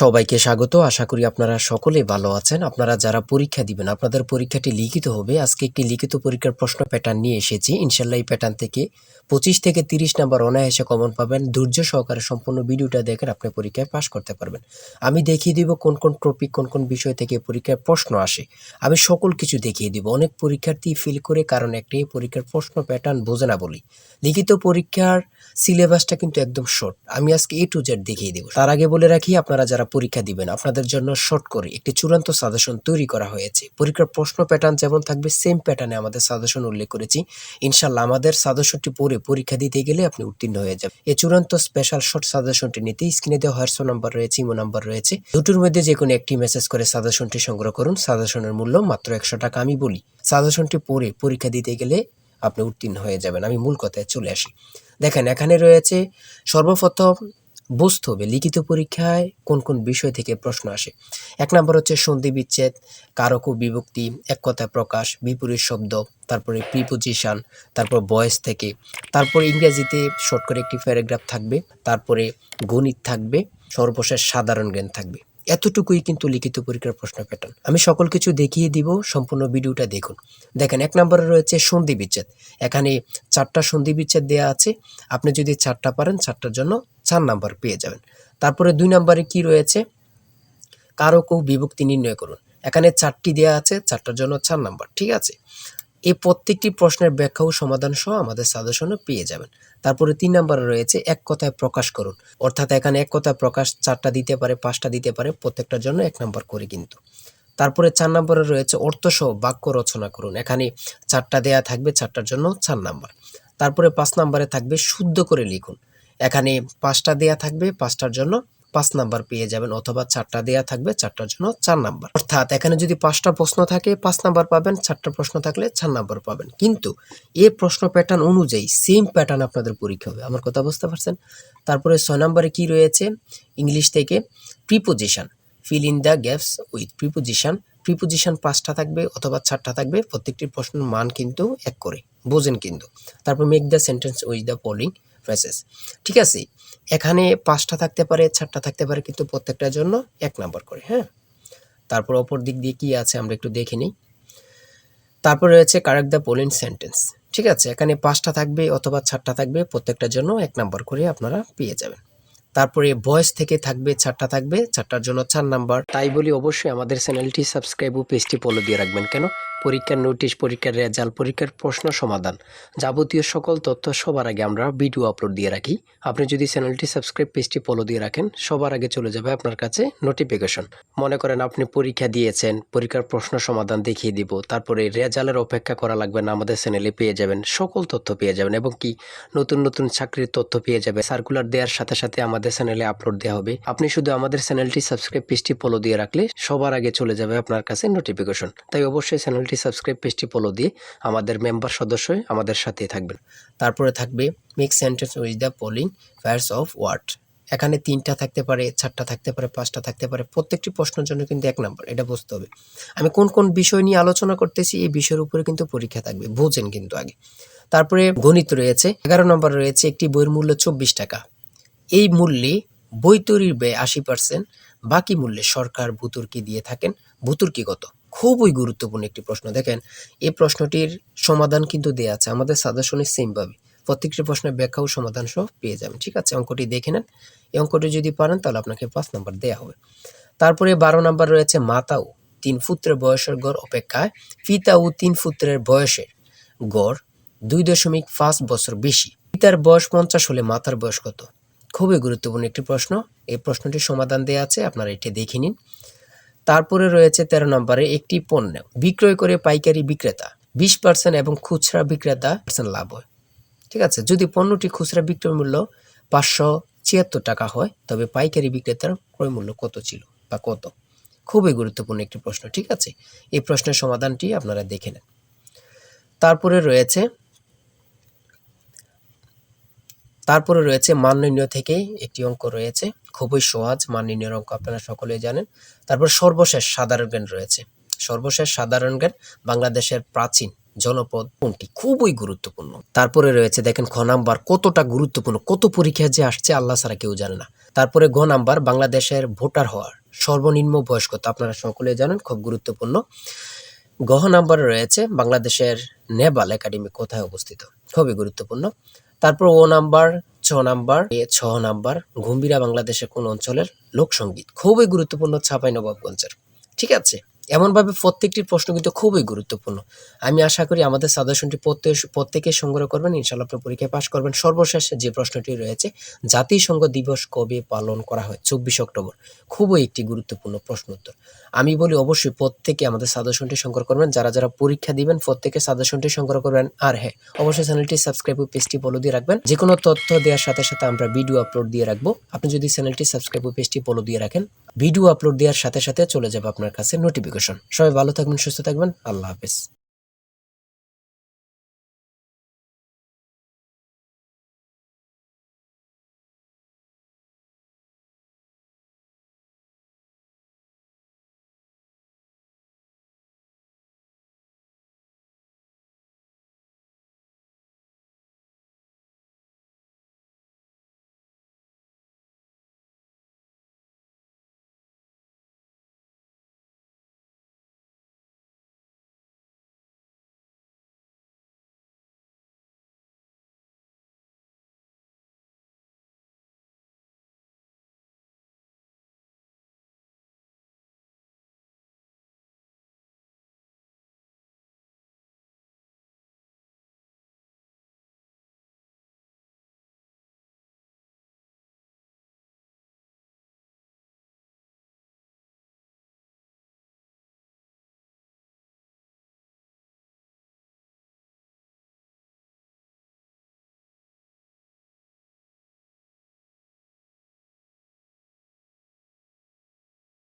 সবাইকে স্বাগত। আশা করি আপনারা সকলেই ভালো আছেন। আপনারা যারা পরীক্ষা দিবেন, আপনাদের পরীক্ষাটি লিখিত হবে। আজকে একটি লিখিত পরীক্ষার প্রশ্ন প্যাটার্ন নিয়ে এসেছি। ইনশাআল্লাহ এই প্যাটার্ন থেকে 25 থেকে 30 নাম্বার অনায়াসে কমন পাবেন। ধৈর্য সহকারে সম্পূর্ণ ভিডিওটা দেখেন, আপনি পরীক্ষায় পাস করতে পারবেন। আমি দেখিয়ে দিব কোন কোন টপিক, কোন কোন বিষয় থেকে পরীক্ষায় প্রশ্ন আসে। আমি সকল কিছু দেখিয়ে দিব। অনেক পরীক্ষার্থী ফেল করে কারণ একটাই, পরীক্ষার প্রশ্ন প্যাটার্ন বোঝে না বলি। লিখিত পরীক্ষার সিলেবাসটা কিন্তু একদম শর্ট। আমি আজকে A to Z দেখিয়ে দেব। তার আগে বলে রাখি, আপনারা যারা পরীক্ষা দিবেন, আপনাদের জন্য শর্ট করে একটি চূড়ান্ত সাজেশন তৈরি করা হয়েছে। পরীক্ষার প্রশ্ন প্যাটার্ন যেমন থাকবে সেম প্যাটার্নে আমাদের সাজেশন উল্লেখ করেছি। ইনশাআল্লাহ আমাদের সাজেশনটি পড়ে পরীক্ষা দিতে গেলে আপনি উত্তীর্ণ হয়ে যাবেন। এই চূড়ান্ত স্পেশাল শর্ট সাজেশনটি নিতে স্ক্রিনে দেওয়া হোয়াটসঅ্যাপ নাম্বার রয়েছে, ইমো নাম্বার রয়েছে। দুটোর মধ্যে যে কোনো একটি মেসেজ করে সাজেশনটি সংগ্রহ করুন। সাজেশনের মূল্য মাত্র 100 টাকা। আমি বলি, সাজেশনটি পড়ে পরীক্ষা দিতে গেলে আপনি উত্তীর্ণ হয়ে যাবেন। আমি মূল কথায় চলে আসি। দেখেন, এখানে রয়েছে সর্বপ্রথম বুঝতে হবে লিখিত পরীক্ষায় কোন কোন বিষয় থেকে প্রশ্ন আসে। 1 নম্বর হচ্ছে সন্ধি বিচ্ছেদ, কারক ও বিভক্তি, এক কথায় প্রকাশ, বিপরীত শব্দ, তারপরে প্রিপোজিশন, তারপর ভয়েস থেকে, তারপর ইংরেজিতে শর্ট করে একটি প্যারাগ্রাফ থাকবে, তারপরে গণিত থাকবে, সর্বশেষ সাধারণ জ্ঞান থাকবে। এতটুকুই কিন্তু লিখিত পরীক্ষার প্রশ্ন প্যাটার্ন। আমি সকল কিছু দেখিয়ে দিব, সম্পূর্ণ ভিডিওটা দেখুন। দেখেন, 1 নম্বরে রয়েছে সন্ধি বিচ্ছেদ। এখানে 4টা সন্ধি বিচ্ছেদ দেওয়া আছে। আপনি যদি 4টা পারেন, 4টার জন্য 4 নাম্বার পেয়ে যাবেন। তারপরে 2 নম্বরে কি রয়েছে, কারক ও বিভক্তি নির্ণয় করুন। এখানে 4টি দেওয়া আছে, 4টার জন্য 4 নাম্বার। ঠিক আছে, এই প্রত্যেকটি প্রশ্নের ব্যাখ্যা ও সমাধান সহ আমাদের সাজেশনে পেয়ে যাবেন। তারপরে 3 নম্বরে রয়েছে এক কথায় প্রকাশ করুন। অর্থাৎ এখানে এক কথায় প্রকাশ 4টা দিতে পারে, 5টা দিতে পারে, প্রত্যেকটার জন্য 1 নাম্বার করে কিন্তু। তারপরে 4 নম্বরে রয়েছে অর্থসহ বাক্য রচনা করুন। এখানে 4টা দেয়া থাকবে, 4টার জন্য 4 নাম্বার। তারপরে 5 নম্বরে থাকবে শুদ্ধ করে লিখুন। এখানে 5টা দেয়া থাকবে, 5টার জন্য 5 নাম্বার পেয়ে যাবেন, অথবা 4টা দেয়া থাকবে, 4টার জন্য 4 নাম্বার। অর্থাৎ এখানে যদি 5টা প্রশ্ন থাকে 5 নাম্বার পাবেন, 4টা প্রশ্ন থাকলে 4 নাম্বার পাবেন। কিন্তু এই প্রশ্ন প্যাটার্ন অনুযায়ী সেম প্যাটার্ন আপনাদের পরীক্ষা হবে। আমার কথা বুঝতে পারছেন? তারপরে 6 নম্বরে কি রয়েছে, ইংলিশ থেকে preposition, fill in the gaps with preposition. Preposition 5টা থাকবে অথবা 4টা থাকবে, প্রত্যেকটি প্রশ্নের মান কিন্তু 1 করে, বোঝেন কিন্তু। তারপর make the sentence with the following phrases. ঠিক আছে, এখানে 5টা থাকতে পারে, 4টা থাকতে পারে, কিন্তু প্রত্যেকটার জন্য 1 নাম্বার করে। হ্যাঁ, তারপর অপর দিক দিয়ে কি আছে আমরা একটু দেখে নিই। তারপর রয়েছে কারেক্ট দ্য ফলোইং সেন্টেন্স। ঠিক আছে, এখানে 5টা থাকবে অথবা 4টা থাকবে, প্রত্যেকটার জন্য 1 নাম্বার করে আপনারা পেয়ে যাবেন। তারপরে ভয়েস থেকে থাকবে 4টা থাকবে, 4টার জন্য 4 নাম্বার। তাই বলি অবশ্যই আমাদের চ্যানেলটি সাবস্ক্রাইব ও পেজটি ফলো দিয়ে রাখবেন। কেন? পরীক্ষার নোটিশ, পরীক্ষার রেজাল্ট, পরীক্ষার প্রশ্ন সমাধান, যাবতীয় সকল তথ্য সবার আগে আমরা ভিডিও আপলোড দিয়ে রাখি। আপনি যদি চ্যানেলটি সাবস্ক্রাইব, পেজটি ফলো দিয়ে রাখেন, সবার আগে চলে যাবে আপনার কাছে নোটিফিকেশন। মনে করেন আপনি পরীক্ষা দিয়েছেন, পরীক্ষার প্রশ্ন সমাধান দেখিয়ে দিব, তারপরে রেজাল্টের অপেক্ষা করা লাগবে না, আমাদের চ্যানেলে পেয়ে যাবেন, সকল তথ্য পেয়ে যাবেন, এবং কি নতুন নতুন চাকরির তথ্য পেয়ে যাবে। সার্কুলার দেওয়ার সাথে সাথে আমাদের চ্যানেলে আপলোড দেওয়া হবে। আপনি শুধু আমাদের চ্যানেলটি সাবস্ক্রাইব, পেজটি ফলো দিয়ে রাখলে সবার আগে চলে যাবে আপনার কাছে নোটিফিকেশন। তাই অবশ্যই চ্যানেলটি সাবস্ক্রাইব, পেজটি ফলো দিয়ে আমাদের মেম্বার সদস্য হয়ে আমাদের সাথেই থাকবেন। তারপরে থাকবে make sentence with the following pairs of word. এখানে 3টা থাকতে পারে, 4টা থাকতে পারে, 5টা থাকতে পারে, প্রত্যেকটি প্রশ্নের জন্য কিন্তু 1 নাম্বার। এটা বুঝতে হবে। আমি কোন কোন বিষয় নিয়ে আলোচনা করতেছি, এই বিষয়ের উপরে কিন্তু পরীক্ষা থাকবে, বোঝেন কিন্তু আগে। তারপরে গণিত রয়েছে, 11 নম্বর রয়েছে একটি বইয়ের মূল্য 24 টাকা। এই মূল্যে বই তৈরির ব্যয় 80%, বাকি মূল্যে সরকার ভর্তুকি দিয়ে থাকেন। ভর্তুকি কত? খুবই গুরুত্বপূর্ণ একটি প্রশ্ন। দেখেন, এই প্রশ্নটির সমাধান কিন্তু দেওয়া আছে আমাদের সাজেশনে সেম ভাবে। প্রত্যেকটি প্রশ্নের ব্যাখ্যা ও সমাধান সহ পেয়ে যাবেন। ঠিক আছে, অঙ্কটি দেখে নেন। এই অঙ্কটি যদি পারেন তাহলে আপনাকে 5 নাম্বার দেওয়া হবে। তারপরে 12 নাম্বার রয়েছে মাতা ও 3 পুত্রের বয়সের গড় অপেক্ষায় পিতা ও 3 পুত্রের বয়সের গড় 2.5 বছর বেশি। পিতার বয়স 50 হলে মাতার বয়স কত? খুবই গুরুত্বপূর্ণ একটি প্রশ্ন। এই প্রশ্নটির সমাধান দেওয়া আছে, আপনারা এটি দেখে নিন। তারপরে রয়েছে 13 নম্বরে একটি পণ্য বিক্রয় করে পাইকারি বিক্রেতা 20% এবং খুচরা বিক্রেতা লাভ হয়। ঠিক আছে, যদি পণ্যটি খুচরা বিক্রয় মূল্য 576 টাকা হয়, তবে পাইকারি বিক্রেতার ক্রয় মূল্য কত ছিল বা কত? খুবই গুরুত্বপূর্ণ একটি প্রশ্ন। ঠিক আছে, এই প্রশ্নের সমাধানটি আপনারা দেখে নেন। তারপরে রয়েছে মান নির্ণয় থেকে একটি অঙ্ক রয়েছে, খুবই সহজ মান নির্ণয়ের অঙ্ক, আপনারা সকলেই জানেন। তারপর সর্বশেষ সাধারণ জ্ঞান রয়েছে। সর্বশেষ সাধারণ জ্ঞান বাংলাদেশের প্রাচীন জনপদ কোনটি? খুবই গুরুত্বপূর্ণ। তারপরে রয়েছে দেখেন খ নাম্বার, কতটা গুরুত্বপূর্ণ, কত পরীক্ষায় যে আসছে আল্লাহ ছাড়া কেউ জানে না। তারপরে গ নাম্বার, বাংলাদেশের ভোটার হওয়ার সর্বনিম্ন বয়স কত? আপনারা সকলে জানেন, খুব গুরুত্বপূর্ণ। গ নাম্বারে রয়েছে বাংলাদেশের নেভাল একাডেমি কোথায় অবস্থিত? খুবই গুরুত্বপূর্ণ। তারপর ও নাম্বার, ছ নাম্বার, ঘুম্বিরা বাংলাদেশের কোন অঞ্চলের লোকসঙ্গীত? খুবই গুরুত্বপূর্ণ, চাঁপাইনবাবগঞ্জের। ঠিক আছে, এমনভাবে প্রত্যেকটি প্রশ্ন কিন্তু খুবই গুরুত্বপূর্ণ। আমি আশা করি আমাদের সাজেশনটি প্রত্যেকে সংগ্রহ করবেন, ইনশাআল্লাহ আপনি পরীক্ষায় পাশ করবেন। সর্বশেষ যে প্রশ্নটি রয়েছে, জাতিসংঘ দিবস কবে পালন করা হয়? 24 অক্টোবর। খুবই একটি গুরুত্বপূর্ণ প্রশ্ন উত্তর। আমি বলি অবশ্যই প্রত্যেকে আমাদের সাজেশনটি সংগ্রহ করবেন। যারা পরীক্ষা দিবেন প্রত্যেকে সাজেশনটি সংগ্রহ করবেন। আর হ্যাঁ, অবশ্যই চ্যানেলটি সাবস্ক্রাইব ও পেজটি ফলো দিয়ে রাখবেন। যে কোনো তথ্য দেওয়ার সাথে সাথে আমরা ভিডিও আপলোড দিয়ে রাখবো। আপনি যদি চ্যানেলটি সাবস্ক্রাইব ও পেজটি ফলো দিয়ে রাখেন, ভিডিও আপলোড দেওয়ার সাথে সাথে চলে যাবে আপনার কাছে নোটিফিকেশন। সবাই ভালো থাকবেন, সুস্থ থাকবেন। আল্লাহ হাফেজ।